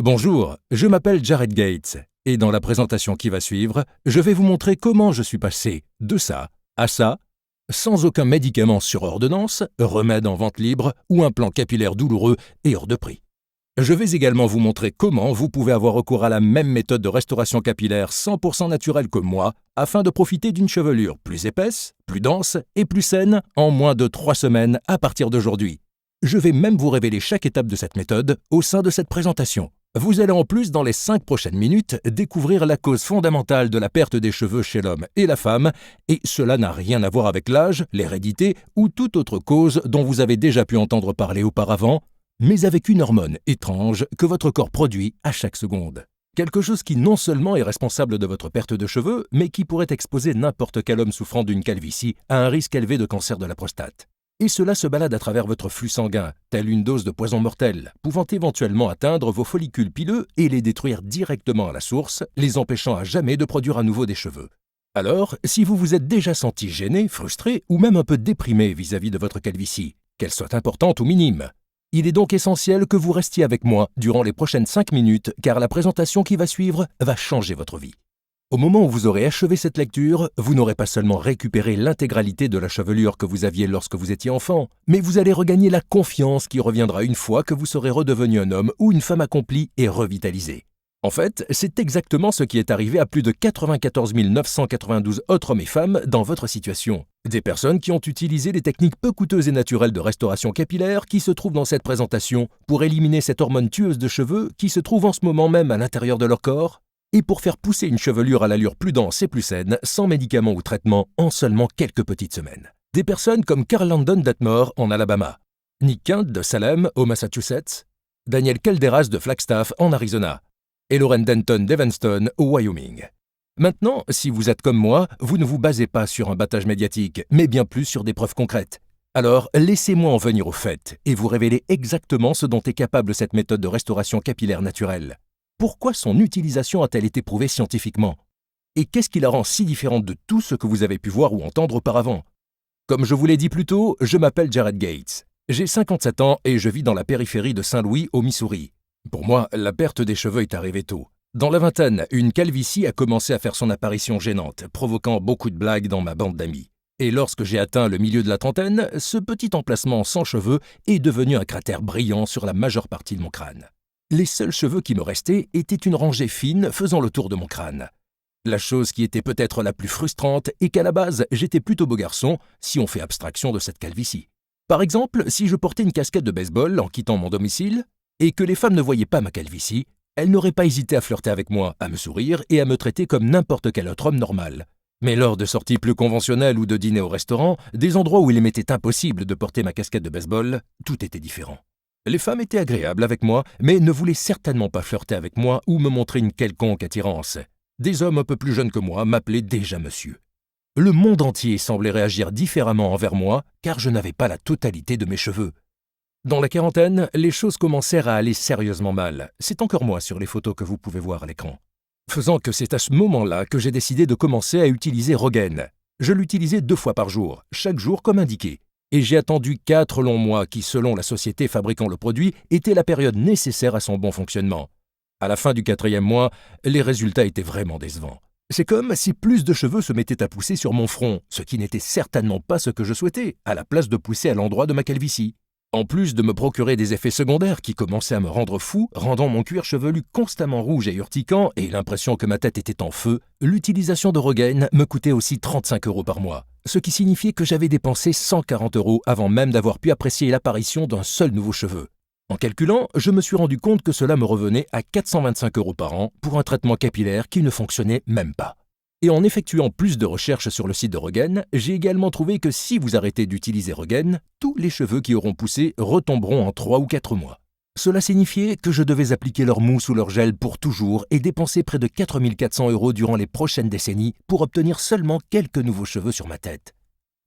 Bonjour, je m'appelle Jared Gates et dans la présentation qui va suivre, je vais vous montrer comment je suis passé de ça à ça, sans aucun médicament sur ordonnance, remède en vente libre ou implant capillaire douloureux et hors de prix. Je vais également vous montrer comment vous pouvez avoir recours à la même méthode de restauration capillaire 100% naturelle que moi afin de profiter d'une chevelure plus épaisse, plus dense et plus saine en moins de 3 semaines à partir d'aujourd'hui. Je vais même vous révéler chaque étape de cette méthode au sein de cette présentation. Vous allez en plus, dans les 5 prochaines minutes, découvrir la cause fondamentale de la perte des cheveux chez l'homme et la femme, et cela n'a rien à voir avec l'âge, l'hérédité ou toute autre cause dont vous avez déjà pu entendre parler auparavant, mais avec une hormone étrange que votre corps produit à chaque seconde. Quelque chose qui non seulement est responsable de votre perte de cheveux, mais qui pourrait exposer n'importe quel homme souffrant d'une calvitie à un risque élevé de cancer de la prostate. Et cela se balade à travers votre flux sanguin, telle une dose de poison mortel, pouvant éventuellement atteindre vos follicules pileux et les détruire directement à la source, les empêchant à jamais de produire à nouveau des cheveux. Alors, si vous vous êtes déjà senti gêné, frustré ou même un peu déprimé vis-à-vis de votre calvitie, qu'elle soit importante ou minime, il est donc essentiel que vous restiez avec moi durant les prochaines 5 minutes, car la présentation qui va suivre va changer votre vie. Au moment où vous aurez achevé cette lecture, vous n'aurez pas seulement récupéré l'intégralité de la chevelure que vous aviez lorsque vous étiez enfant, mais vous allez regagner la confiance qui reviendra une fois que vous serez redevenu un homme ou une femme accomplie et revitalisé. En fait, c'est exactement ce qui est arrivé à plus de 94 992 autres hommes et femmes dans votre situation. Des personnes qui ont utilisé les techniques peu coûteuses et naturelles de restauration capillaire qui se trouvent dans cette présentation pour éliminer cette hormone tueuse de cheveux qui se trouve en ce moment même à l'intérieur de leur corps, et pour faire pousser une chevelure à l'allure plus dense et plus saine, sans médicaments ou traitements, en seulement quelques petites semaines. Des personnes comme Carl Landon d'Atmore en Alabama, Nick Kent de Salem au Massachusetts, Daniel Calderas de Flagstaff en Arizona, et Lauren Denton d'Evanston au Wyoming. Maintenant, si vous êtes comme moi, vous ne vous basez pas sur un battage médiatique, mais bien plus sur des preuves concrètes. Alors, laissez-moi en venir au fait et vous révéler exactement ce dont est capable cette méthode de restauration capillaire naturelle. Pourquoi son utilisation a-t-elle été prouvée scientifiquement? Et qu'est-ce qui la rend si différente de tout ce que vous avez pu voir ou entendre auparavant? Comme je vous l'ai dit plus tôt, je m'appelle Jared Gates. J'ai 57 ans et je vis dans la périphérie de Saint-Louis, au Missouri. Pour moi, la perte des cheveux est arrivée tôt. Dans la vingtaine, une calvitie a commencé à faire son apparition gênante, provoquant beaucoup de blagues dans ma bande d'amis. Et lorsque j'ai atteint le milieu de la trentaine, ce petit emplacement sans cheveux est devenu un cratère brillant sur la majeure partie de mon crâne. Les seuls cheveux qui me restaient étaient une rangée fine faisant le tour de mon crâne. La chose qui était peut-être la plus frustrante est qu'à la base, j'étais plutôt beau garçon, si on fait abstraction de cette calvitie. Par exemple, si je portais une casquette de baseball en quittant mon domicile, et que les femmes ne voyaient pas ma calvitie, elles n'auraient pas hésité à flirter avec moi, à me sourire et à me traiter comme n'importe quel autre homme normal. Mais lors de sorties plus conventionnelles ou de dîners au restaurant, des endroits où il m'était impossible de porter ma casquette de baseball, tout était différent. Les femmes étaient agréables avec moi, mais ne voulaient certainement pas flirter avec moi ou me montrer une quelconque attirance. Des hommes un peu plus jeunes que moi m'appelaient déjà monsieur. Le monde entier semblait réagir différemment envers moi, car je n'avais pas la totalité de mes cheveux. Dans la quarantaine, les choses commencèrent à aller sérieusement mal. C'est encore moi sur les photos que vous pouvez voir à l'écran. Faisant que c'est à ce moment-là que j'ai décidé de commencer à utiliser Rogaine. Je l'utilisais 2 fois par jour, chaque jour comme indiqué. Et j'ai attendu 4 longs mois qui, selon la société fabriquant le produit, était la période nécessaire à son bon fonctionnement. À la fin du 4e mois, les résultats étaient vraiment décevants. C'est comme si plus de cheveux se mettaient à pousser sur mon front, ce qui n'était certainement pas ce que je souhaitais, à la place de pousser à l'endroit de ma calvitie. En plus de me procurer des effets secondaires qui commençaient à me rendre fou, rendant mon cuir chevelu constamment rouge et urticant et l'impression que ma tête était en feu, l'utilisation de Rogaine me coûtait aussi 35 € par mois, ce qui signifiait que j'avais dépensé 140 € avant même d'avoir pu apprécier l'apparition d'un seul nouveau cheveu. En calculant, je me suis rendu compte que cela me revenait à 425 € par an pour un traitement capillaire qui ne fonctionnait même pas. Et en effectuant plus de recherches sur le site de Rogaine, j'ai également trouvé que si vous arrêtez d'utiliser Rogaine, tous les cheveux qui auront poussé retomberont en 3 ou 4 mois. Cela signifiait que je devais appliquer leur mousse ou leur gel pour toujours et dépenser près de 4 400 € durant les prochaines décennies pour obtenir seulement quelques nouveaux cheveux sur ma tête.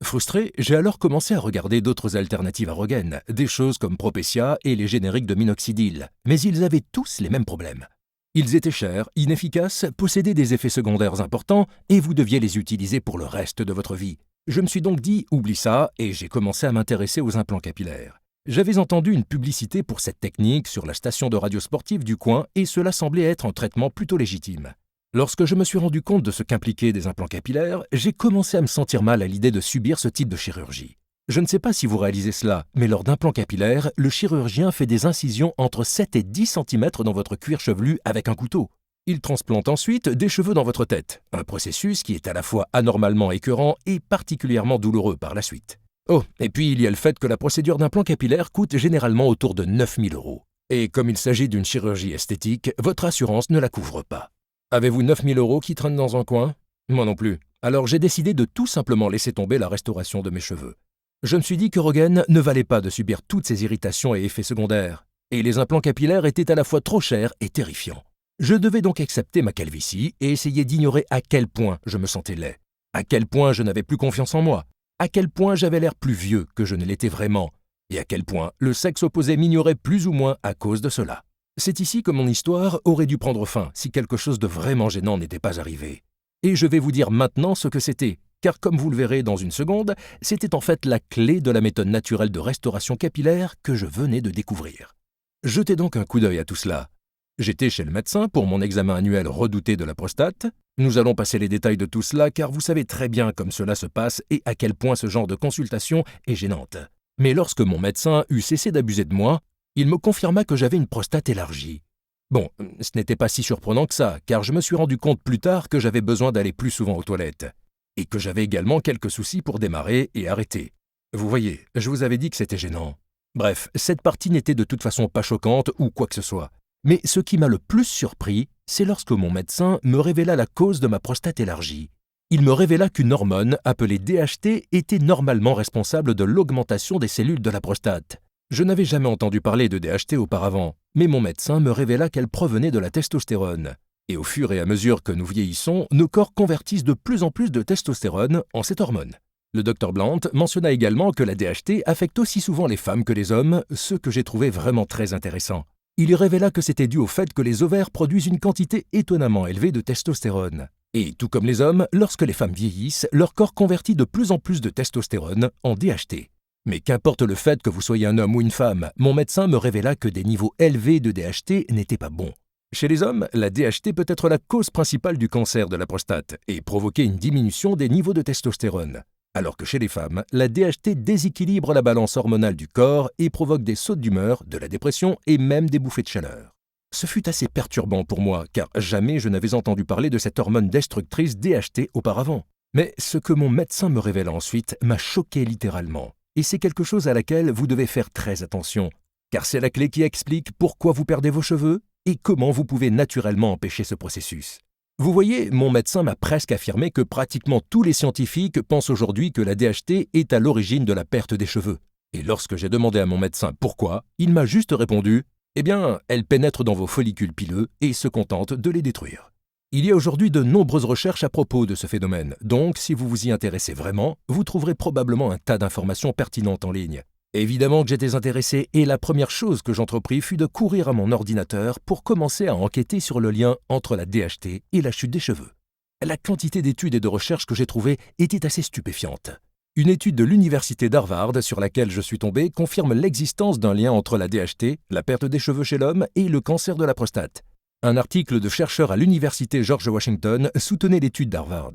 Frustré, j'ai alors commencé à regarder d'autres alternatives à Rogaine, des choses comme Propecia et les génériques de minoxidil, mais ils avaient tous les mêmes problèmes. Ils étaient chers, inefficaces, possédaient des effets secondaires importants et vous deviez les utiliser pour le reste de votre vie. Je me suis donc dit « oublie ça » et j'ai commencé à m'intéresser aux implants capillaires. J'avais entendu une publicité pour cette technique sur la station de radio sportive du coin et cela semblait être un traitement plutôt légitime. Lorsque je me suis rendu compte de ce qu'impliquaient des implants capillaires, j'ai commencé à me sentir mal à l'idée de subir ce type de chirurgie. Je ne sais pas si vous réalisez cela, mais lors d'implants capillaires, le chirurgien fait des incisions entre 7 et 10 cm dans votre cuir chevelu avec un couteau. Il transplante ensuite des cheveux dans votre tête, un processus qui est à la fois anormalement écœurant et particulièrement douloureux par la suite. Oh, et puis il y a le fait que la procédure d'implant capillaire coûte généralement autour de 9 000 €. Et comme il s'agit d'une chirurgie esthétique, votre assurance ne la couvre pas. Avez-vous 9 000 € qui traînent dans un coin? Moi non plus. Alors j'ai décidé de tout simplement laisser tomber la restauration de mes cheveux. Je me suis dit que Rogaine ne valait pas de subir toutes ces irritations et effets secondaires. Et les implants capillaires étaient à la fois trop chers et terrifiants. Je devais donc accepter ma calvitie et essayer d'ignorer à quel point je me sentais laid, à quel point je n'avais plus confiance en moi, à quel point j'avais l'air plus vieux que je ne l'étais vraiment, et à quel point le sexe opposé m'ignorait plus ou moins à cause de cela. C'est ici que mon histoire aurait dû prendre fin si quelque chose de vraiment gênant n'était pas arrivé. Et je vais vous dire maintenant ce que c'était, car comme vous le verrez dans une seconde, c'était en fait la clé de la méthode naturelle de restauration capillaire que je venais de découvrir. Jetez donc un coup d'œil à tout cela. J'étais chez le médecin pour mon examen annuel redouté de la prostate. Nous allons passer les détails de tout cela car vous savez très bien comme cela se passe et à quel point ce genre de consultation est gênante. Mais lorsque mon médecin eut cessé d'abuser de moi, il me confirma que j'avais une prostate élargie. Bon, ce n'était pas si surprenant que ça, car je me suis rendu compte plus tard que j'avais besoin d'aller plus souvent aux toilettes, et que j'avais également quelques soucis pour démarrer et arrêter. Vous voyez, je vous avais dit que c'était gênant. Bref, cette partie n'était de toute façon pas choquante ou quoi que ce soit. Mais ce qui m'a le plus surpris, c'est lorsque mon médecin me révéla la cause de ma prostate élargie. Il me révéla qu'une hormone appelée DHT était normalement responsable de l'augmentation des cellules de la prostate. Je n'avais jamais entendu parler de DHT auparavant, mais mon médecin me révéla qu'elle provenait de la testostérone. Et au fur et à mesure que nous vieillissons, nos corps convertissent de plus en plus de testostérone en cette hormone. Le Dr Blant mentionna également que la DHT affecte aussi souvent les femmes que les hommes, ce que j'ai trouvé vraiment très intéressant. Il y révéla que c'était dû au fait que les ovaires produisent une quantité étonnamment élevée de testostérone. Et tout comme les hommes, lorsque les femmes vieillissent, leur corps convertit de plus en plus de testostérone en DHT. Mais qu'importe le fait que vous soyez un homme ou une femme, mon médecin me révéla que des niveaux élevés de DHT n'étaient pas bons. Chez les hommes, la DHT peut être la cause principale du cancer de la prostate et provoquer une diminution des niveaux de testostérone. Alors que chez les femmes, la DHT déséquilibre la balance hormonale du corps et provoque des sautes d'humeur, de la dépression et même des bouffées de chaleur. Ce fut assez perturbant pour moi, car jamais je n'avais entendu parler de cette hormone destructrice DHT auparavant. Mais ce que mon médecin me révéla ensuite m'a choqué littéralement. Et c'est quelque chose à laquelle vous devez faire très attention, car c'est la clé qui explique pourquoi vous perdez vos cheveux et comment vous pouvez naturellement empêcher ce processus. Vous voyez, mon médecin m'a presque affirmé que pratiquement tous les scientifiques pensent aujourd'hui que la DHT est à l'origine de la perte des cheveux. Et lorsque j'ai demandé à mon médecin pourquoi, il m'a juste répondu « Eh bien, elle pénètre dans vos follicules pileux et se contente de les détruire ». Il y a aujourd'hui de nombreuses recherches à propos de ce phénomène, donc si vous vous y intéressez vraiment, vous trouverez probablement un tas d'informations pertinentes en ligne. Évidemment que j'étais intéressé et la première chose que j'entrepris fut de courir à mon ordinateur pour commencer à enquêter sur le lien entre la DHT et la chute des cheveux. La quantité d'études et de recherches que j'ai trouvées était assez stupéfiante. Une étude de l'université d'Harvard sur laquelle je suis tombé confirme l'existence d'un lien entre la DHT, la perte des cheveux chez l'homme et le cancer de la prostate. Un article de chercheurs à l'université George Washington soutenait l'étude d'Harvard.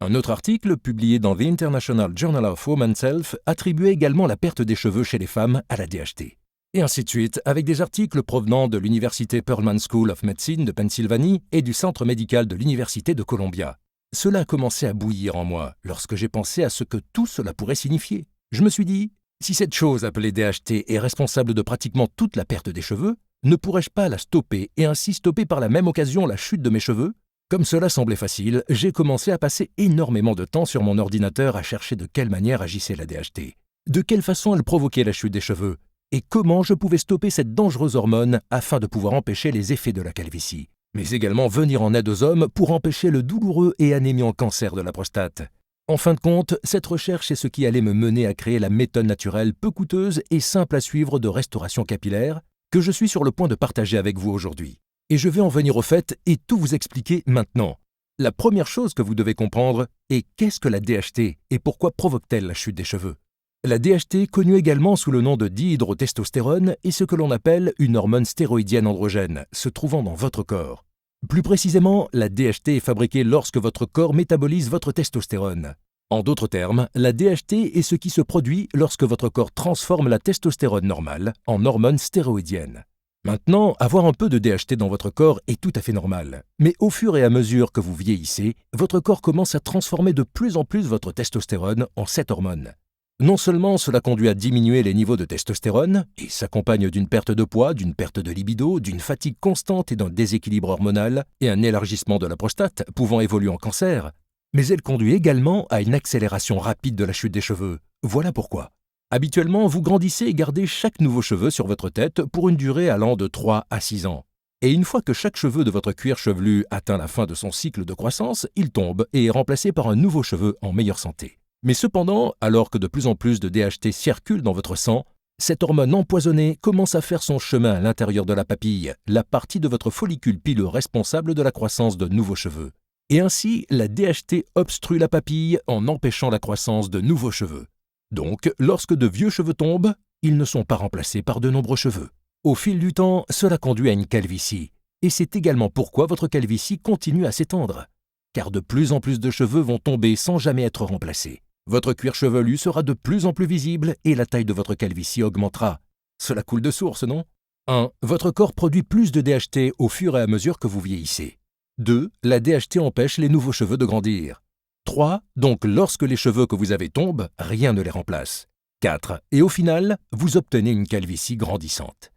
Un autre article, publié dans The International Journal of Women's Health, attribuait également la perte des cheveux chez les femmes à la DHT. Et ainsi de suite, avec des articles provenant de l'université Perelman School of Medicine de Pennsylvanie et du centre médical de l'université de Columbia. Cela a commencé à bouillir en moi lorsque j'ai pensé à ce que tout cela pourrait signifier. Je me suis dit, si cette chose appelée DHT est responsable de pratiquement toute la perte des cheveux, ne pourrais-je pas la stopper et ainsi stopper par la même occasion la chute de mes cheveux ? Comme cela semblait facile, j'ai commencé à passer énormément de temps sur mon ordinateur à chercher de quelle manière agissait la DHT, de quelle façon elle provoquait la chute des cheveux, et comment je pouvais stopper cette dangereuse hormone afin de pouvoir empêcher les effets de la calvitie, mais également venir en aide aux hommes pour empêcher le douloureux et anémiant cancer de la prostate. En fin de compte, cette recherche est ce qui allait me mener à créer la méthode naturelle peu coûteuse et simple à suivre de restauration capillaire que je suis sur le point de partager avec vous aujourd'hui. Et je vais en venir au fait et tout vous expliquer maintenant. La première chose que vous devez comprendre est qu'est-ce que la DHT et pourquoi provoque-t-elle la chute des cheveux ? La DHT, connue également sous le nom de dihydrotestostérone, est ce que l'on appelle une hormone stéroïdienne androgène, se trouvant dans votre corps. Plus précisément, la DHT est fabriquée lorsque votre corps métabolise votre testostérone. En d'autres termes, la DHT est ce qui se produit lorsque votre corps transforme la testostérone normale en hormone stéroïdienne. Maintenant, avoir un peu de DHT dans votre corps est tout à fait normal. Mais au fur et à mesure que vous vieillissez, votre corps commence à transformer de plus en plus votre testostérone en cette hormone. Non seulement cela conduit à diminuer les niveaux de testostérone, et s'accompagne d'une perte de poids, d'une perte de libido, d'une fatigue constante et d'un déséquilibre hormonal, et un élargissement de la prostate pouvant évoluer en cancer, mais elle conduit également à une accélération rapide de la chute des cheveux. Voilà pourquoi. Habituellement, vous grandissez et gardez chaque nouveau cheveu sur votre tête pour une durée allant de 3 à 6 ans. Et une fois que chaque cheveu de votre cuir chevelu atteint la fin de son cycle de croissance, il tombe et est remplacé par un nouveau cheveu en meilleure santé. Mais cependant, alors que de plus en plus de DHT circulent dans votre sang, cette hormone empoisonnée commence à faire son chemin à l'intérieur de la papille, la partie de votre follicule pileux responsable de la croissance de nouveaux cheveux. Et ainsi, la DHT obstrue la papille en empêchant la croissance de nouveaux cheveux. Donc, lorsque de vieux cheveux tombent, ils ne sont pas remplacés par de nombreux cheveux. Au fil du temps, cela conduit à une calvitie. Et c'est également pourquoi votre calvitie continue à s'étendre. Car de plus en plus de cheveux vont tomber sans jamais être remplacés. Votre cuir chevelu sera de plus en plus visible et la taille de votre calvitie augmentera. Cela coule de source, non? 1. Votre corps produit plus de DHT au fur et à mesure que vous vieillissez. 2. La DHT empêche les nouveaux cheveux de grandir. 3. Donc lorsque les cheveux que vous avez tombent, rien ne les remplace. 4. Et au final, vous obtenez une calvitie grandissante.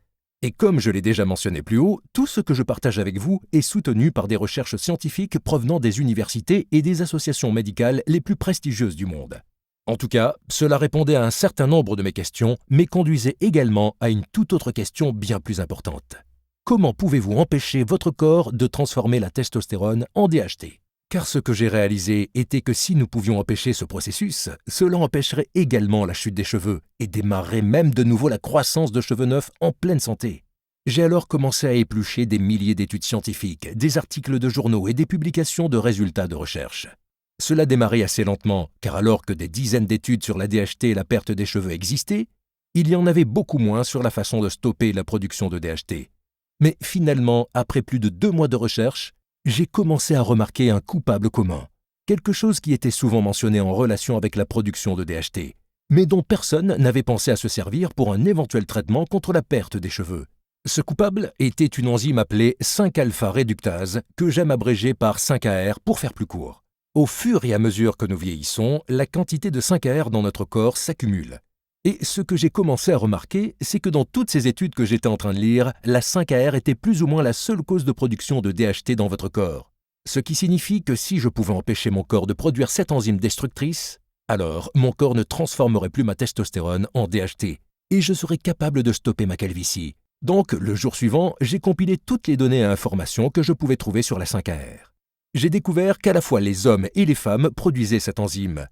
Et comme je l'ai déjà mentionné plus haut, tout ce que je partage avec vous est soutenu par des recherches scientifiques provenant des universités et des associations médicales les plus prestigieuses du monde. En tout cas, cela répondait à un certain nombre de mes questions, mais conduisait également à une toute autre question bien plus importante. Comment pouvez-vous empêcher votre corps de transformer la testostérone en DHT? Car ce que j'ai réalisé était que si nous pouvions empêcher ce processus, cela empêcherait également la chute des cheveux et démarrerait même de nouveau la croissance de cheveux neufs en pleine santé. J'ai alors commencé à éplucher des milliers d'études scientifiques, des articles de journaux et des publications de résultats de recherche. Cela démarrait assez lentement, car alors que des dizaines d'études sur la DHT et la perte des cheveux existaient, il y en avait beaucoup moins sur la façon de stopper la production de DHT. Mais finalement, après plus de 2 mois de recherche, j'ai commencé à remarquer un coupable commun, quelque chose qui était souvent mentionné en relation avec la production de DHT, mais dont personne n'avait pensé à se servir pour un éventuel traitement contre la perte des cheveux. Ce coupable était une enzyme appelée 5-alpha-réductase, que j'aime abréger par 5-AR pour faire plus court. Au fur et à mesure que nous vieillissons, la quantité de 5-AR dans notre corps s'accumule. Et ce que j'ai commencé à remarquer, c'est que dans toutes ces études que j'étais en train de lire, la 5-AR était plus ou moins la seule cause de production de DHT dans votre corps. Ce qui signifie que si je pouvais empêcher mon corps de produire cette enzyme destructrice, alors mon corps ne transformerait plus ma testostérone en DHT et je serais capable de stopper ma calvitie. Donc, le jour suivant, j'ai compilé toutes les données et informations que je pouvais trouver sur la 5-AR. J'ai découvert qu'à la fois les hommes et les femmes produisaient cette enzyme,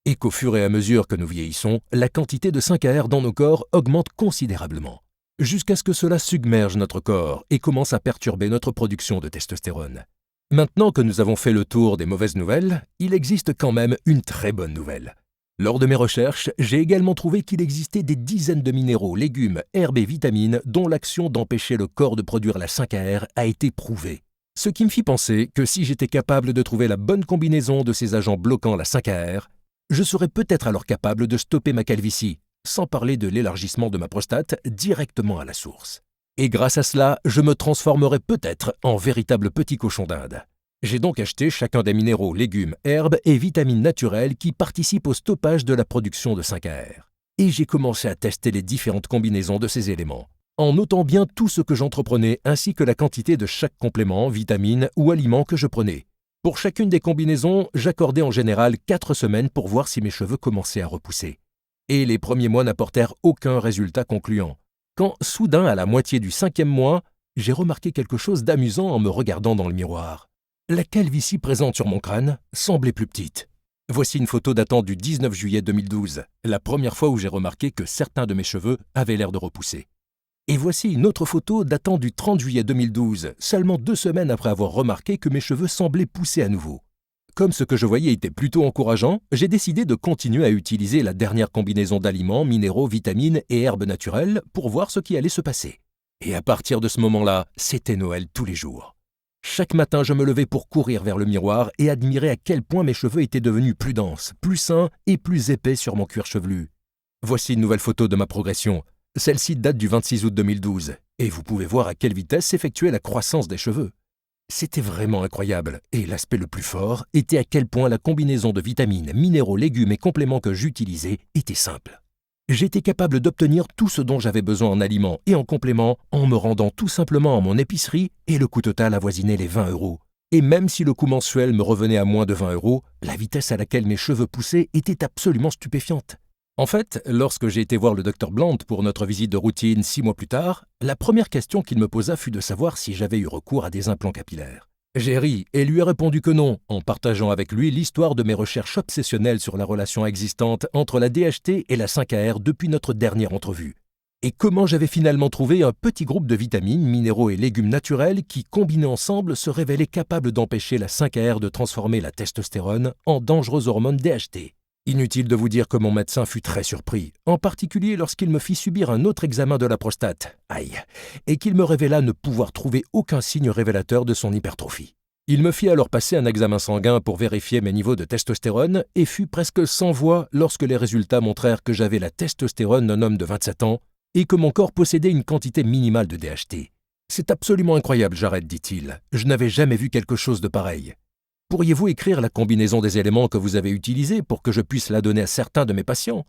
et qu'au fur et à mesure que nous vieillissons, la quantité de 5-AR dans nos corps augmente considérablement, jusqu'à ce que cela submerge notre corps et commence à perturber notre production de testostérone. Maintenant que nous avons fait le tour des mauvaises nouvelles, il existe quand même une très bonne nouvelle. Lors de mes recherches, j'ai également trouvé qu'il existait des dizaines de minéraux, légumes, herbes et vitamines dont l'action d'empêcher le corps de produire la 5-AR a été prouvée. Ce qui me fit penser que si j'étais capable de trouver la bonne combinaison de ces agents bloquant la 5-AR, je serais peut-être alors capable de stopper ma calvitie, sans parler de l'élargissement de ma prostate directement à la source. Et grâce à cela, je me transformerais peut-être en véritable petit cochon d'Inde. J'ai donc acheté chacun des minéraux, légumes, herbes et vitamines naturelles qui participent au stoppage de la production de 5-AR. Et j'ai commencé à tester les différentes combinaisons de ces éléments, en notant bien tout ce que j'entreprenais ainsi que la quantité de chaque complément, vitamine ou aliment que je prenais. Pour chacune des combinaisons, j'accordais en général 4 semaines pour voir si mes cheveux commençaient à repousser. Et les premiers mois n'apportèrent aucun résultat concluant. Quand, soudain, à la moitié du 5e mois, j'ai remarqué quelque chose d'amusant en me regardant dans le miroir. La calvitie présente sur mon crâne semblait plus petite. Voici une photo datant du 19 juillet 2012, la première fois où j'ai remarqué que certains de mes cheveux avaient l'air de repousser. Et voici une autre photo datant du 30 juillet 2012, seulement 2 semaines après avoir remarqué que mes cheveux semblaient pousser à nouveau. Comme ce que je voyais était plutôt encourageant, j'ai décidé de continuer à utiliser la dernière combinaison d'aliments, minéraux, vitamines et herbes naturelles pour voir ce qui allait se passer. Et à partir de ce moment-là, c'était Noël tous les jours. Chaque matin, je me levais pour courir vers le miroir et admirer à quel point mes cheveux étaient devenus plus denses, plus sains et plus épais sur mon cuir chevelu. Voici une nouvelle photo de ma progression. Celle-ci date du 26 août 2012, et vous pouvez voir à quelle vitesse s'effectuait la croissance des cheveux. C'était vraiment incroyable, et l'aspect le plus fort était à quel point la combinaison de vitamines, minéraux, légumes et compléments que j'utilisais était simple. J'étais capable d'obtenir tout ce dont j'avais besoin en aliments et en compléments en me rendant tout simplement à mon épicerie et le coût total avoisinait les 20 €. Et même si le coût mensuel me revenait à moins de 20 €, la vitesse à laquelle mes cheveux poussaient était absolument stupéfiante. En fait, lorsque j'ai été voir le Dr Blant pour notre visite de routine 6 mois plus tard, la première question qu'il me posa fut de savoir si j'avais eu recours à des implants capillaires. J'ai ri et lui ai répondu que non, en partageant avec lui l'histoire de mes recherches obsessionnelles sur la relation existante entre la DHT et la 5-AR depuis notre dernière entrevue. Et comment j'avais finalement trouvé un petit groupe de vitamines, minéraux et légumes naturels qui, combinés ensemble, se révélaient capables d'empêcher la 5-AR de transformer la testostérone en dangereuse hormone DHT. Inutile de vous dire que mon médecin fut très surpris, en particulier lorsqu'il me fit subir un autre examen de la prostate, et qu'il me révéla ne pouvoir trouver aucun signe révélateur de son hypertrophie. Il me fit alors passer un examen sanguin pour vérifier mes niveaux de testostérone et fut presque sans voix lorsque les résultats montrèrent que j'avais la testostérone d'un homme de 27 ans et que mon corps possédait une quantité minimale de DHT. « C'est absolument incroyable, Jared, dit-il. Je n'avais jamais vu quelque chose de pareil. Pourriez-vous écrire la combinaison des éléments que vous avez utilisés pour que je puisse la donner à certains de mes patients ?»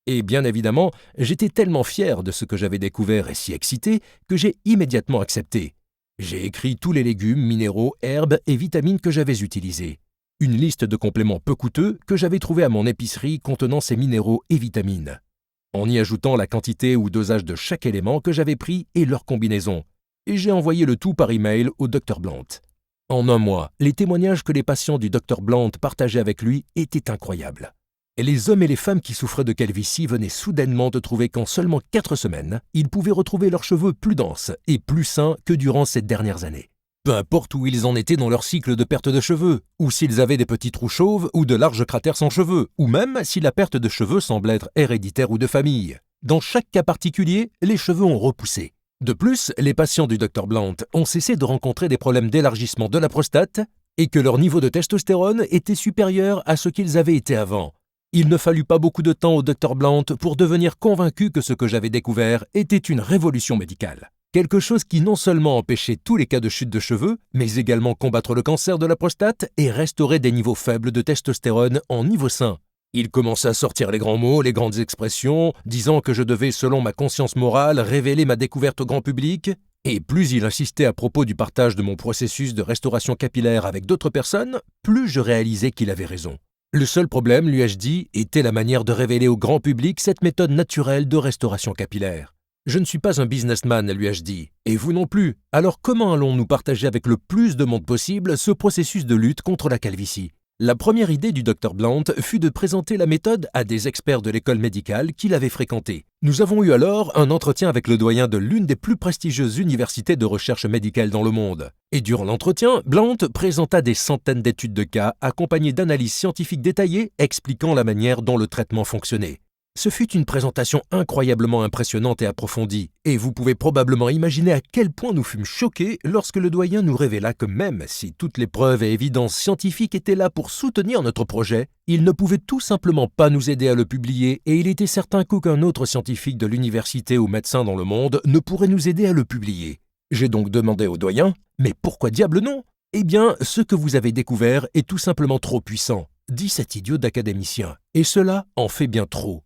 Et bien évidemment, j'étais tellement fier de ce que j'avais découvert et si excité que j'ai immédiatement accepté. J'ai écrit tous les légumes, minéraux, herbes et vitamines que j'avais utilisés. Une liste de compléments peu coûteux que j'avais trouvés à mon épicerie contenant ces minéraux et vitamines. En y ajoutant la quantité ou dosage de chaque élément que j'avais pris et leur combinaison. Et j'ai envoyé le tout par email au Dr Blant. En un mois, les témoignages que les patients du Dr Blant partageaient avec lui étaient incroyables. Et les hommes et les femmes qui souffraient de calvitie venaient soudainement de trouver qu'en seulement 4 semaines, ils pouvaient retrouver leurs cheveux plus denses et plus sains que durant ces dernières années. Peu importe où ils en étaient dans leur cycle de perte de cheveux, ou s'ils avaient des petits trous chauves ou de larges cratères sans cheveux, ou même si la perte de cheveux semble être héréditaire ou de famille. Dans chaque cas particulier, les cheveux ont repoussé. De plus, les patients du Dr Blant ont cessé de rencontrer des problèmes d'élargissement de la prostate et que leur niveau de testostérone était supérieur à ce qu'ils avaient été avant. Il ne fallut pas beaucoup de temps au Dr Blant pour devenir convaincu que ce que j'avais découvert était une révolution médicale. Quelque chose qui non seulement empêchait tous les cas de chute de cheveux, mais également combattre le cancer de la prostate et restaurer des niveaux faibles de testostérone en niveau sain. Il commença à sortir les grands mots, les grandes expressions, disant que je devais, selon ma conscience morale, révéler ma découverte au grand public. Et plus il insistait à propos du partage de mon processus de restauration capillaire avec d'autres personnes, plus je réalisais qu'il avait raison. Le seul problème, lui ai-je dit, était la manière de révéler au grand public cette méthode naturelle de restauration capillaire. Je ne suis pas un businessman, lui ai-je dit, et vous non plus. Alors comment allons-nous partager avec le plus de monde possible ce processus de lutte contre la calvitie ? La première idée du Dr Blant fut de présenter la méthode à des experts de l'école médicale qu'il avait fréquentée. Nous avons eu alors un entretien avec le doyen de l'une des plus prestigieuses universités de recherche médicale dans le monde. Et durant l'entretien, Blant présenta des centaines d'études de cas accompagnées d'analyses scientifiques détaillées expliquant la manière dont le traitement fonctionnait. Ce fut une présentation incroyablement impressionnante et approfondie, et vous pouvez probablement imaginer à quel point nous fûmes choqués lorsque le doyen nous révéla que même si toutes les preuves et évidences scientifiques étaient là pour soutenir notre projet, il ne pouvait tout simplement pas nous aider à le publier et il était certain qu'aucun autre scientifique de l'université ou médecin dans le monde ne pourrait nous aider à le publier. J'ai donc demandé au doyen « Mais pourquoi diable non ?» Eh bien, ce que vous avez découvert est tout simplement trop puissant, dit cet idiot d'académicien, et cela en fait bien trop.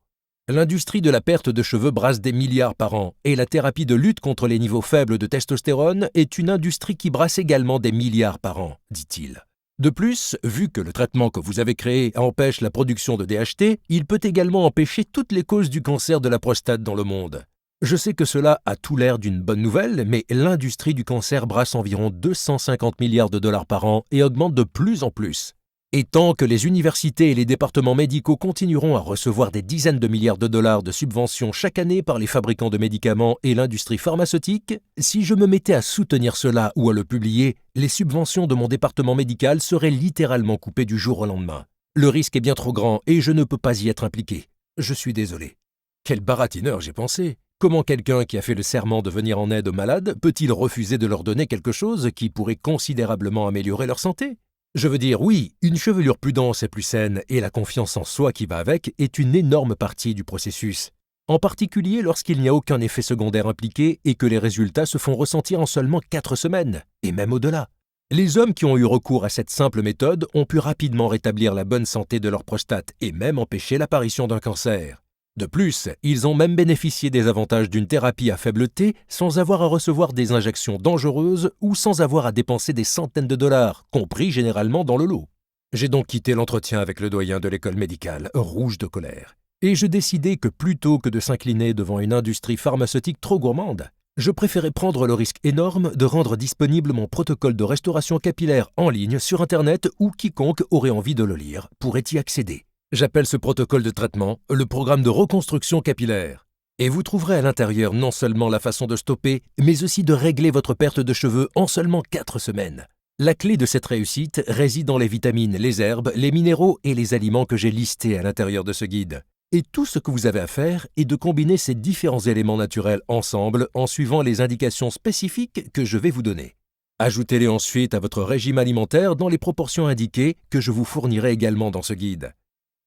L'industrie de la perte de cheveux brasse des milliards par an et la thérapie de lutte contre les niveaux faibles de testostérone est une industrie qui brasse également des milliards par an, dit-il. De plus, vu que le traitement que vous avez créé empêche la production de DHT, il peut également empêcher toutes les causes du cancer de la prostate dans le monde. Je sais que cela a tout l'air d'une bonne nouvelle, mais l'industrie du cancer brasse environ 250 milliards de dollars par an et augmente de plus en plus. Et tant que les universités et les départements médicaux continueront à recevoir des dizaines de milliards de dollars de subventions chaque année par les fabricants de médicaments et l'industrie pharmaceutique, si je me mettais à soutenir cela ou à le publier, les subventions de mon département médical seraient littéralement coupées du jour au lendemain. Le risque est bien trop grand et je ne peux pas y être impliqué. Je suis désolé. Quel baratineur, j'ai pensé. Comment quelqu'un qui a fait le serment de venir en aide aux malades peut-il refuser de leur donner quelque chose qui pourrait considérablement améliorer leur santé ? Je veux dire, oui, une chevelure plus dense et plus saine et la confiance en soi qui va avec est une énorme partie du processus. En particulier lorsqu'il n'y a aucun effet secondaire impliqué et que les résultats se font ressentir en seulement 4 semaines, et même au-delà. Les hommes qui ont eu recours à cette simple méthode ont pu rapidement rétablir la bonne santé de leur prostate et même empêcher l'apparition d'un cancer. De plus, ils ont même bénéficié des avantages d'une thérapie à faible T sans avoir à recevoir des injections dangereuses ou sans avoir à dépenser des centaines de dollars, compris généralement dans le lot. J'ai donc quitté l'entretien avec le doyen de l'école médicale, rouge de colère, et je décidai que plutôt que de s'incliner devant une industrie pharmaceutique trop gourmande, je préférais prendre le risque énorme de rendre disponible mon protocole de restauration capillaire en ligne sur Internet où quiconque aurait envie de le lire pourrait y accéder. J'appelle ce protocole de traitement le programme de reconstruction capillaire. Et vous trouverez à l'intérieur non seulement la façon de stopper, mais aussi de régler votre perte de cheveux en seulement 4 semaines. La clé de cette réussite réside dans les vitamines, les herbes, les minéraux et les aliments que j'ai listés à l'intérieur de ce guide. Et tout ce que vous avez à faire est de combiner ces différents éléments naturels ensemble en suivant les indications spécifiques que je vais vous donner. Ajoutez-les ensuite à votre régime alimentaire dans les proportions indiquées que je vous fournirai également dans ce guide.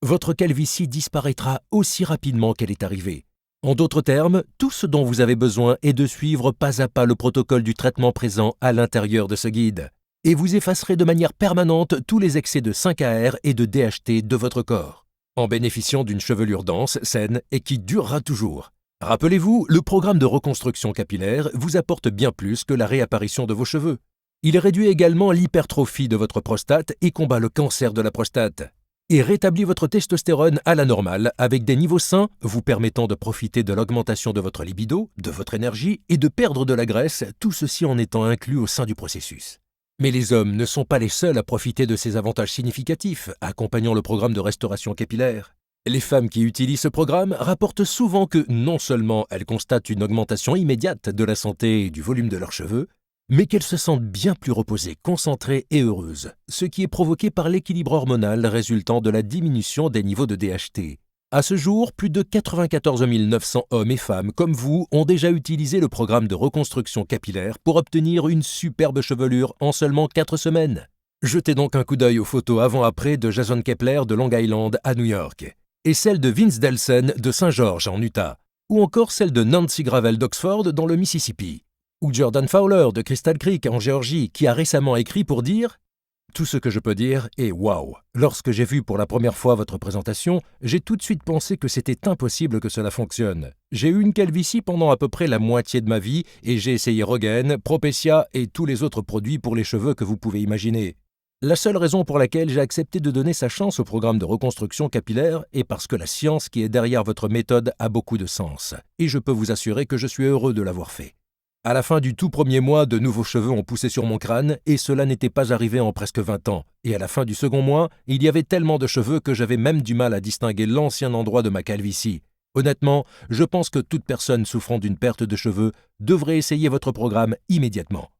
Votre calvitie disparaîtra aussi rapidement qu'elle est arrivée. En d'autres termes, tout ce dont vous avez besoin est de suivre pas à pas le protocole du traitement présent à l'intérieur de ce guide. Et vous effacerez de manière permanente tous les excès de 5-AR et de DHT de votre corps, en bénéficiant d'une chevelure dense, saine et qui durera toujours. Rappelez-vous, le programme de reconstruction capillaire vous apporte bien plus que la réapparition de vos cheveux. Il réduit également l'hypertrophie de votre prostate et combat le cancer de la prostate. Et rétablit votre testostérone à la normale avec des niveaux sains vous permettant de profiter de l'augmentation de votre libido, de votre énergie et de perdre de la graisse, tout ceci en étant inclus au sein du processus. Mais les hommes ne sont pas les seuls à profiter de ces avantages significatifs accompagnant le programme de restauration capillaire. Les femmes qui utilisent ce programme rapportent souvent que non seulement elles constatent une augmentation immédiate de la santé et du volume de leurs cheveux, mais qu'elles se sentent bien plus reposées, concentrées et heureuses, ce qui est provoqué par l'équilibre hormonal résultant de la diminution des niveaux de DHT. À ce jour, plus de 94 900 hommes et femmes comme vous ont déjà utilisé le programme de reconstruction capillaire pour obtenir une superbe chevelure en seulement 4 semaines. Jetez donc un coup d'œil aux photos avant-après de Jason Kepler de Long Island à New York, et celle de Vince Delsen de Saint-George en Utah, ou encore celle de Nancy Gravel d'Oxford dans le Mississippi, ou Jordan Fowler de Crystal Creek en Géorgie qui a récemment écrit pour dire « Tout ce que je peux dire est waouh. Lorsque j'ai vu pour la première fois votre présentation, j'ai tout de suite pensé que c'était impossible que cela fonctionne. J'ai eu une calvitie pendant à peu près la moitié de ma vie et j'ai essayé Rogaine, Propecia et tous les autres produits pour les cheveux que vous pouvez imaginer. La seule raison pour laquelle j'ai accepté de donner sa chance au programme de reconstruction capillaire est parce que la science qui est derrière votre méthode a beaucoup de sens, et je peux vous assurer que je suis heureux de l'avoir fait. À la fin du tout premier mois, de nouveaux cheveux ont poussé sur mon crâne, et cela n'était pas arrivé en presque 20 ans. Et à la fin du second mois, il y avait tellement de cheveux que j'avais même du mal à distinguer l'ancien endroit de ma calvitie. Honnêtement, je pense que toute personne souffrant d'une perte de cheveux devrait essayer votre programme immédiatement.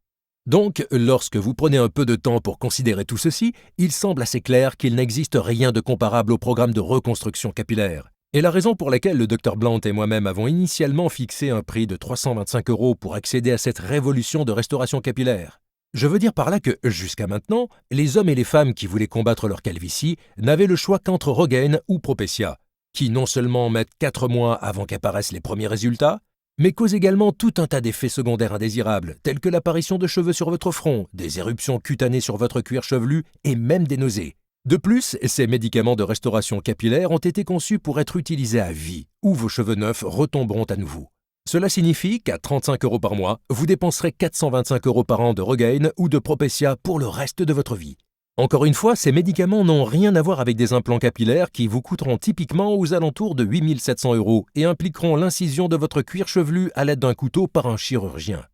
Donc, lorsque vous prenez un peu de temps pour considérer tout ceci, il semble assez clair qu'il n'existe rien de comparable au programme de reconstruction capillaire. Et la raison pour laquelle le Dr Blount et moi-même avons initialement fixé un prix de 325 € pour accéder à cette révolution de restauration capillaire. Je veux dire par là que, jusqu'à maintenant, les hommes et les femmes qui voulaient combattre leur calvitie n'avaient le choix qu'entre Rogaine ou Propecia, qui non seulement mettent 4 mois avant qu'apparaissent les premiers résultats, mais causent également tout un tas d'effets secondaires indésirables, tels que l'apparition de cheveux sur votre front, des éruptions cutanées sur votre cuir chevelu et même des nausées. De plus, ces médicaments de restauration capillaire ont été conçus pour être utilisés à vie, où vos cheveux neufs retomberont à nouveau. Cela signifie qu'à 35 € par mois, vous dépenserez 425 € par an de Rogaine ou de Propecia pour le reste de votre vie. Encore une fois, ces médicaments n'ont rien à voir avec des implants capillaires qui vous coûteront typiquement aux alentours de 8 700 € et impliqueront l'incision de votre cuir chevelu à l'aide d'un couteau par un chirurgien.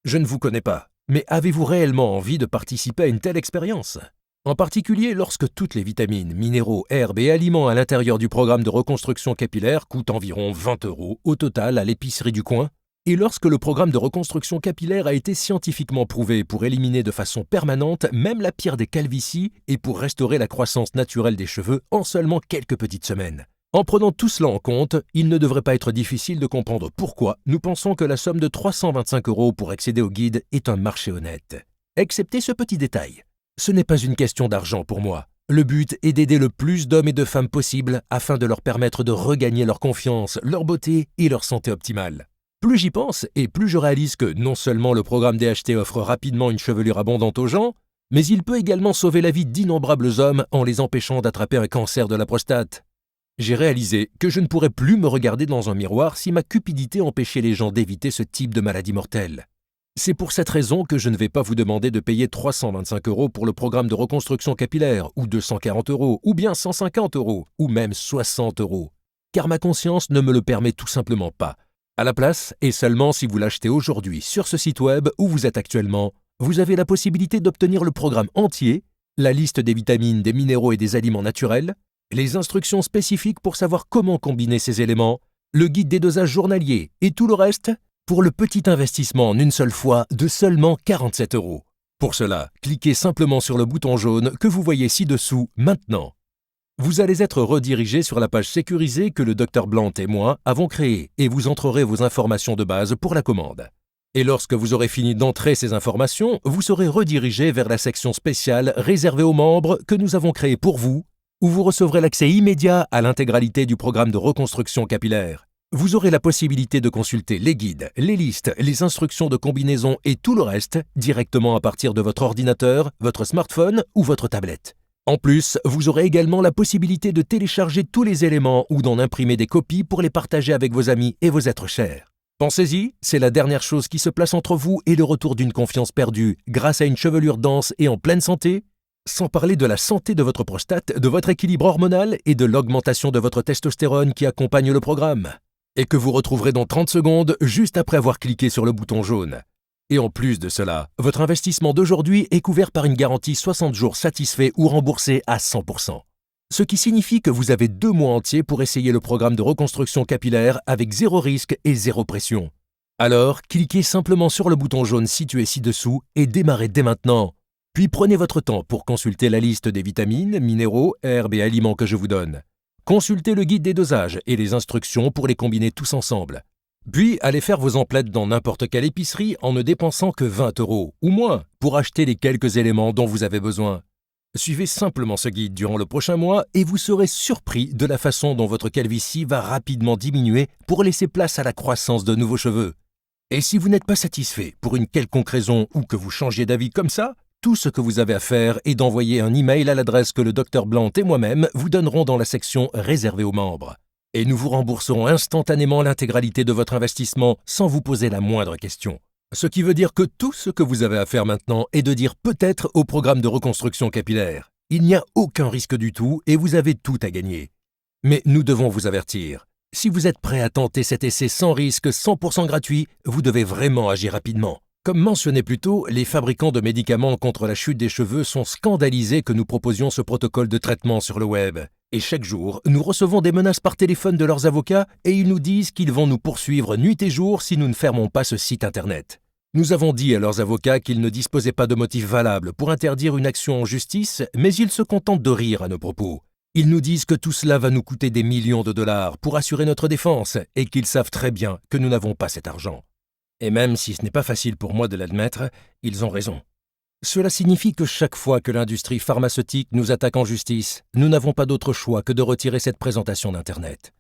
Je ne vous connais pas, mais avez-vous réellement envie de participer à une telle expérience ? En particulier lorsque toutes les vitamines, minéraux, herbes et aliments à l'intérieur du programme de reconstruction capillaire coûtent environ 20 € au total à l'épicerie du coin, et lorsque le programme de reconstruction capillaire a été scientifiquement prouvé pour éliminer de façon permanente même la pire des calvities et pour restaurer la croissance naturelle des cheveux en seulement quelques petites semaines. En prenant tout cela en compte, il ne devrait pas être difficile de comprendre pourquoi nous pensons que la somme de 325 € pour accéder au guide est un marché honnête. Excepté ce petit détail. Ce n'est pas une question d'argent pour moi. Le but est d'aider le plus d'hommes et de femmes possible afin de leur permettre de regagner leur confiance, leur beauté et leur santé optimale. Plus j'y pense et plus je réalise que non seulement le programme DHT offre rapidement une chevelure abondante aux gens, mais il peut également sauver la vie d'innombrables hommes en les empêchant d'attraper un cancer de la prostate. J'ai réalisé que je ne pourrais plus me regarder dans un miroir si ma cupidité empêchait les gens d'éviter ce type de maladie mortelle. C'est pour cette raison que je ne vais pas vous demander de payer 325 € pour le programme de reconstruction capillaire, ou 240 €, ou bien 150 €, ou même 60 €, car ma conscience ne me le permet tout simplement pas. À la place, et seulement si vous l'achetez aujourd'hui sur ce site web où vous êtes actuellement, vous avez la possibilité d'obtenir le programme entier, la liste des vitamines, des minéraux et des aliments naturels, les instructions spécifiques pour savoir comment combiner ces éléments, le guide des dosages journaliers et tout le reste pour le petit investissement en une seule fois de seulement 47 €. Pour cela, cliquez simplement sur le bouton jaune que vous voyez ci-dessous maintenant. Vous allez être redirigé sur la page sécurisée que le Dr Blant et moi avons créée et vous entrerez vos informations de base pour la commande. Et lorsque vous aurez fini d'entrer ces informations, vous serez redirigé vers la section spéciale réservée aux membres que nous avons créée pour vous, où vous recevrez l'accès immédiat à l'intégralité du programme de reconstruction capillaire. Vous aurez la possibilité de consulter les guides, les listes, les instructions de combinaison et tout le reste directement à partir de votre ordinateur, votre smartphone ou votre tablette. En plus, vous aurez également la possibilité de télécharger tous les éléments ou d'en imprimer des copies pour les partager avec vos amis et vos êtres chers. Pensez-y, c'est la dernière chose qui se place entre vous et le retour d'une confiance perdue grâce à une chevelure dense et en pleine santé, sans parler de la santé de votre prostate, de votre équilibre hormonal et de l'augmentation de votre testostérone qui accompagne le programme, et que vous retrouverez dans 30 secondes juste après avoir cliqué sur le bouton jaune. Et en plus de cela, votre investissement d'aujourd'hui est couvert par une garantie 60 jours satisfait ou remboursé à 100%. Ce qui signifie que vous avez 2 mois entiers pour essayer le programme de reconstruction capillaire avec 0 risque et 0 pression. Alors, cliquez simplement sur le bouton jaune situé ci-dessous et démarrez dès maintenant. Puis prenez votre temps pour consulter la liste des vitamines, minéraux, herbes et aliments que je vous donne. Consultez le guide des dosages et les instructions pour les combiner tous ensemble. Puis, allez faire vos emplettes dans n'importe quelle épicerie en ne dépensant que 20 € ou moins pour acheter les quelques éléments dont vous avez besoin. Suivez simplement ce guide durant le prochain mois et vous serez surpris de la façon dont votre calvitie va rapidement diminuer pour laisser place à la croissance de nouveaux cheveux. Et si vous n'êtes pas satisfait pour une quelconque raison ou que vous changiez d'avis comme ça, tout ce que vous avez à faire est d'envoyer un email à l'adresse que le Dr Blant et moi-même vous donnerons dans la section réservée aux membres. Et nous vous rembourserons instantanément l'intégralité de votre investissement sans vous poser la moindre question. Ce qui veut dire que tout ce que vous avez à faire maintenant est de dire peut-être au programme de reconstruction capillaire. Il n'y a aucun risque du tout et vous avez tout à gagner. Mais nous devons vous avertir. Si vous êtes prêt à tenter cet essai sans risque, 100% gratuit, vous devez vraiment agir rapidement. Comme mentionné plus tôt, les fabricants de médicaments contre la chute des cheveux sont scandalisés que nous proposions ce protocole de traitement sur le web. Et chaque jour, nous recevons des menaces par téléphone de leurs avocats et ils nous disent qu'ils vont nous poursuivre nuit et jour si nous ne fermons pas ce site internet. Nous avons dit à leurs avocats qu'ils ne disposaient pas de motifs valables pour interdire une action en justice, mais ils se contentent de rire à nos propos. Ils nous disent que tout cela va nous coûter des millions de dollars pour assurer notre défense et qu'ils savent très bien que nous n'avons pas cet argent. Et même si ce n'est pas facile pour moi de l'admettre, ils ont raison. Cela signifie que chaque fois que l'industrie pharmaceutique nous attaque en justice, nous n'avons pas d'autre choix que de retirer cette présentation d'Internet.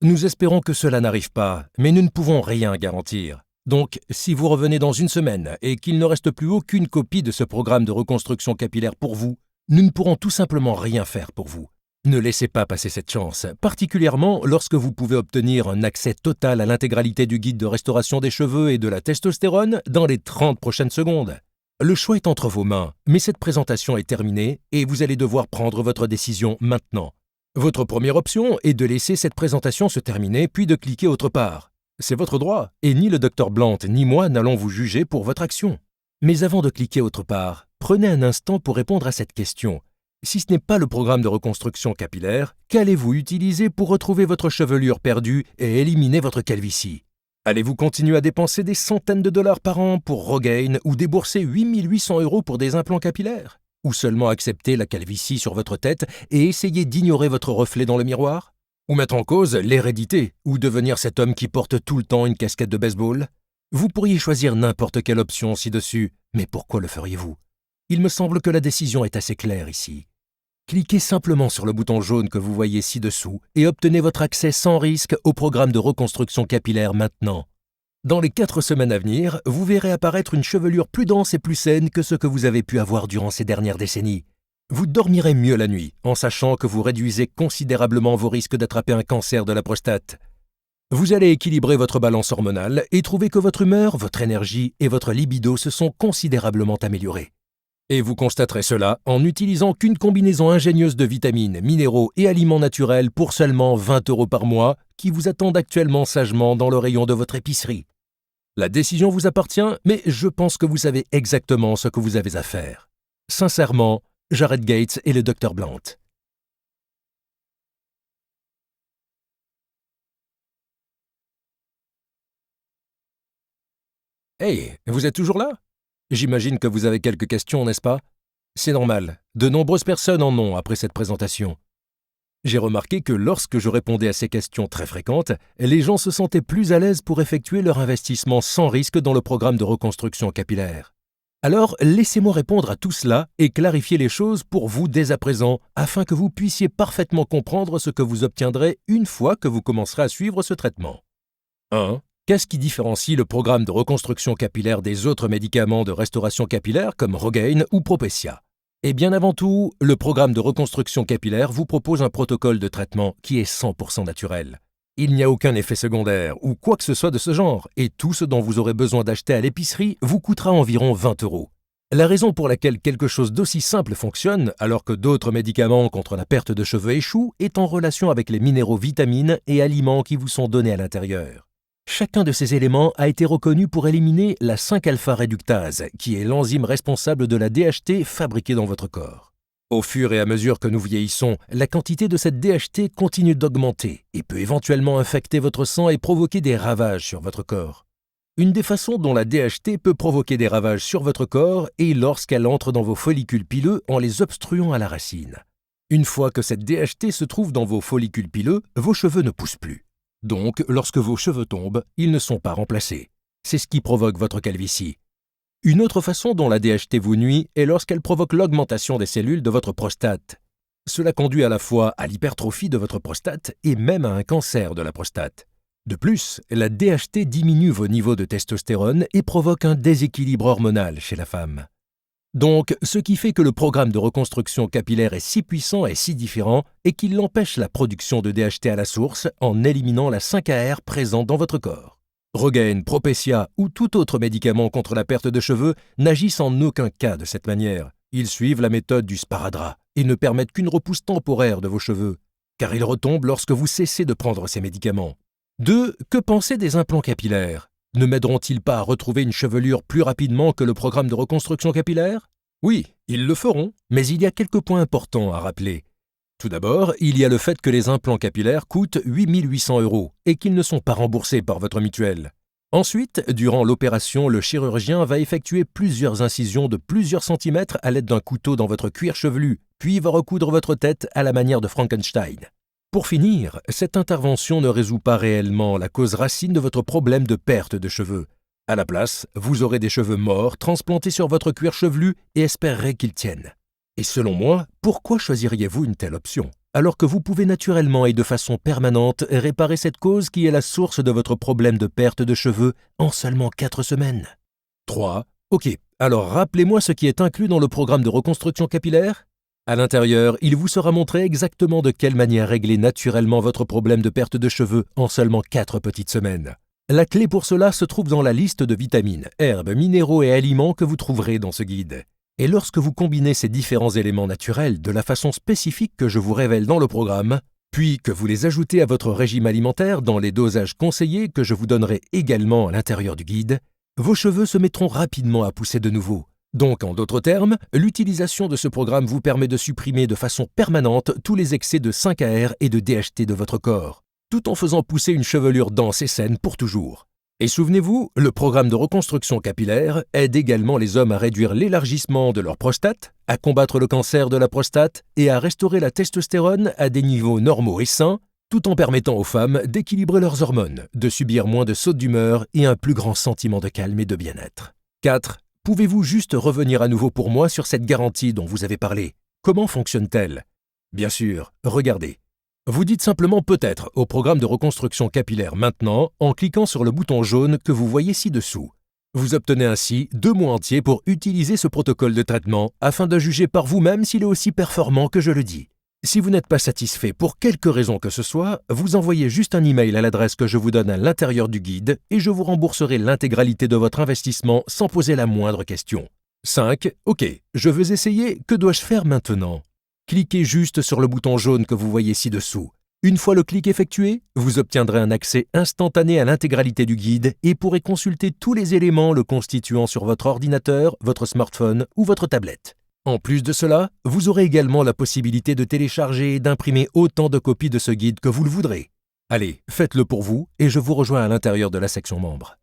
Nous espérons que cela n'arrive pas, mais nous ne pouvons rien garantir. Donc, si vous revenez dans une semaine et qu'il ne reste plus aucune copie de ce programme de reconstruction capillaire pour vous, nous ne pourrons tout simplement rien faire pour vous. Ne laissez pas passer cette chance, particulièrement lorsque vous pouvez obtenir un accès total à l'intégralité du guide de restauration des cheveux et de la testostérone dans les 30 prochaines secondes. Le choix est entre vos mains, mais cette présentation est terminée et vous allez devoir prendre votre décision maintenant. Votre première option est de laisser cette présentation se terminer puis de cliquer autre part. C'est votre droit et ni le Dr Blant ni moi n'allons vous juger pour votre action. Mais avant de cliquer autre part, Prenez un instant pour répondre à cette question. Si ce n'est pas le programme de reconstruction capillaire, qu'allez-vous utiliser pour retrouver votre chevelure perdue et éliminer votre calvitie? Allez-vous continuer à dépenser des centaines de dollars par an pour Rogaine ou débourser 8800 € pour des implants capillaires? Ou seulement accepter la calvitie sur votre tête et essayer d'ignorer votre reflet dans le miroir? Ou mettre en cause l'hérédité ou devenir cet homme qui porte tout le temps une casquette de baseball? Vous pourriez choisir n'importe quelle option ci-dessus, mais pourquoi le feriez-vous? Il me semble que la décision est assez claire ici. Cliquez simplement sur le bouton jaune que vous voyez ci-dessous et obtenez votre accès sans risque au programme de reconstruction capillaire maintenant. Dans les 4 semaines à venir, vous verrez apparaître une chevelure plus dense et plus saine que ce que vous avez pu avoir durant ces dernières décennies. Vous dormirez mieux la nuit en sachant que vous réduisez considérablement vos risques d'attraper un cancer de la prostate. Vous allez équilibrer votre balance hormonale et trouver que votre humeur, votre énergie et votre libido se sont considérablement améliorés. Et vous constaterez cela en n'utilisant qu'une combinaison ingénieuse de vitamines, minéraux et aliments naturels pour seulement 20 € par mois qui vous attendent actuellement sagement dans le rayon de votre épicerie. La décision vous appartient, mais je pense que vous savez exactement ce que vous avez à faire. Sincèrement, Jared Gates et le Dr Blount. Hey, vous êtes toujours là? J'imagine que vous avez quelques questions, n'est-ce pas? C'est normal, de nombreuses personnes en ont après cette présentation. J'ai remarqué que lorsque je répondais à ces questions très fréquentes, les gens se sentaient plus à l'aise pour effectuer leur investissement sans risque dans le programme de reconstruction capillaire. Alors, laissez-moi répondre à tout cela et clarifier les choses pour vous dès à présent, afin que vous puissiez parfaitement comprendre ce que vous obtiendrez une fois que vous commencerez à suivre ce traitement. 1. Qu'est-ce qui différencie le programme de reconstruction capillaire des autres médicaments de restauration capillaire comme Rogaine ou Propecia? Et bien avant tout, le programme de reconstruction capillaire vous propose un protocole de traitement qui est 100% naturel. Il n'y a aucun effet secondaire ou quoi que ce soit de ce genre, et tout ce dont vous aurez besoin d'acheter à l'épicerie vous coûtera environ 20 €. La raison pour laquelle quelque chose d'aussi simple fonctionne, alors que d'autres médicaments contre la perte de cheveux échouent, est en relation avec les minéraux, vitamines et aliments qui vous sont donnés à l'intérieur. Chacun de ces éléments a été reconnu pour éliminer la 5-alpha-réductase, qui est l'enzyme responsable de la DHT fabriquée dans votre corps. Au fur et à mesure que nous vieillissons, la quantité de cette DHT continue d'augmenter et peut éventuellement infecter votre sang et provoquer des ravages sur votre corps. Une des façons dont la DHT peut provoquer des ravages sur votre corps est lorsqu'elle entre dans vos follicules pileux en les obstruant à la racine. Une fois que cette DHT se trouve dans vos follicules pileux, vos cheveux ne poussent plus. Donc, lorsque vos cheveux tombent, ils ne sont pas remplacés. C'est ce qui provoque votre calvitie. Une autre façon dont la DHT vous nuit est lorsqu'elle provoque l'augmentation des cellules de votre prostate. Cela conduit à la fois à l'hypertrophie de votre prostate et même à un cancer de la prostate. De plus, la DHT diminue vos niveaux de testostérone et provoque un déséquilibre hormonal chez la femme. Donc, ce qui fait que le programme de reconstruction capillaire est si puissant et si différent est qu'il empêche la production de DHT à la source en éliminant la 5-AR présente dans votre corps. Rogaine, Propecia ou tout autre médicament contre la perte de cheveux n'agissent en aucun cas de cette manière. Ils suivent la méthode du sparadrap et ne permettent qu'une repousse temporaire de vos cheveux, car ils retombent lorsque vous cessez de prendre ces médicaments. 2. Que penser des implants capillaires? Ne m'aideront-ils pas à retrouver une chevelure plus rapidement que le programme de reconstruction capillaire? Oui, ils le feront, mais il y a quelques points importants à rappeler. Tout d'abord, il y a le fait que les implants capillaires coûtent 8800 € et qu'ils ne sont pas remboursés par votre mutuelle. Ensuite, durant l'opération, le chirurgien va effectuer plusieurs incisions de plusieurs centimètres à l'aide d'un couteau dans votre cuir chevelu, puis va recoudre votre tête à la manière de Frankenstein. Pour finir, cette intervention ne résout pas réellement la cause racine de votre problème de perte de cheveux. À la place, vous aurez des cheveux morts transplantés sur votre cuir chevelu et espérerez qu'ils tiennent. Et selon moi, pourquoi choisiriez-vous une telle option, alors que vous pouvez naturellement et de façon permanente réparer cette cause qui est la source de votre problème de perte de cheveux en seulement 4 semaines? 3. Ok, alors rappelez-moi ce qui est inclus dans le programme de reconstruction capillaire. À l'intérieur, il vous sera montré exactement de quelle manière régler naturellement votre problème de perte de cheveux en seulement 4 petites semaines. La clé pour cela se trouve dans la liste de vitamines, herbes, minéraux et aliments que vous trouverez dans ce guide. Et lorsque vous combinez ces différents éléments naturels de la façon spécifique que je vous révèle dans le programme, puis que vous les ajoutez à votre régime alimentaire dans les dosages conseillés que je vous donnerai également à l'intérieur du guide, vos cheveux se mettront rapidement à pousser de nouveau, Donc, en d'autres termes, l'utilisation de ce programme vous permet de supprimer de façon permanente tous les excès de 5-AR et de DHT de votre corps, tout en faisant pousser une chevelure dense et saine pour toujours. Et souvenez-vous, le programme de reconstruction capillaire aide également les hommes à réduire l'élargissement de leur prostate, à combattre le cancer de la prostate et à restaurer la testostérone à des niveaux normaux et sains, tout en permettant aux femmes d'équilibrer leurs hormones, de subir moins de sautes d'humeur et un plus grand sentiment de calme et de bien-être. 4. Pouvez-vous juste revenir à nouveau pour moi sur cette garantie dont vous avez parlé? Comment fonctionne-t-elle? Bien sûr, regardez. Vous dites simplement peut-être au programme de reconstruction capillaire maintenant en cliquant sur le bouton jaune que vous voyez ci-dessous. Vous obtenez ainsi 2 mois entiers pour utiliser ce protocole de traitement afin de juger par vous-même s'il est aussi performant que je le dis. Si vous n'êtes pas satisfait pour quelque raison que ce soit, vous envoyez juste un email à l'adresse que je vous donne à l'intérieur du guide et je vous rembourserai l'intégralité de votre investissement sans poser la moindre question. 5. Ok, je veux essayer, que dois-je faire maintenant? Cliquez juste sur le bouton jaune que vous voyez ci-dessous. Une fois le clic effectué, vous obtiendrez un accès instantané à l'intégralité du guide et pourrez consulter tous les éléments le constituant sur votre ordinateur, votre smartphone ou votre tablette. En plus de cela, vous aurez également la possibilité de télécharger et d'imprimer autant de copies de ce guide que vous le voudrez. Allez, faites-le pour vous et je vous rejoins à l'intérieur de la section membres.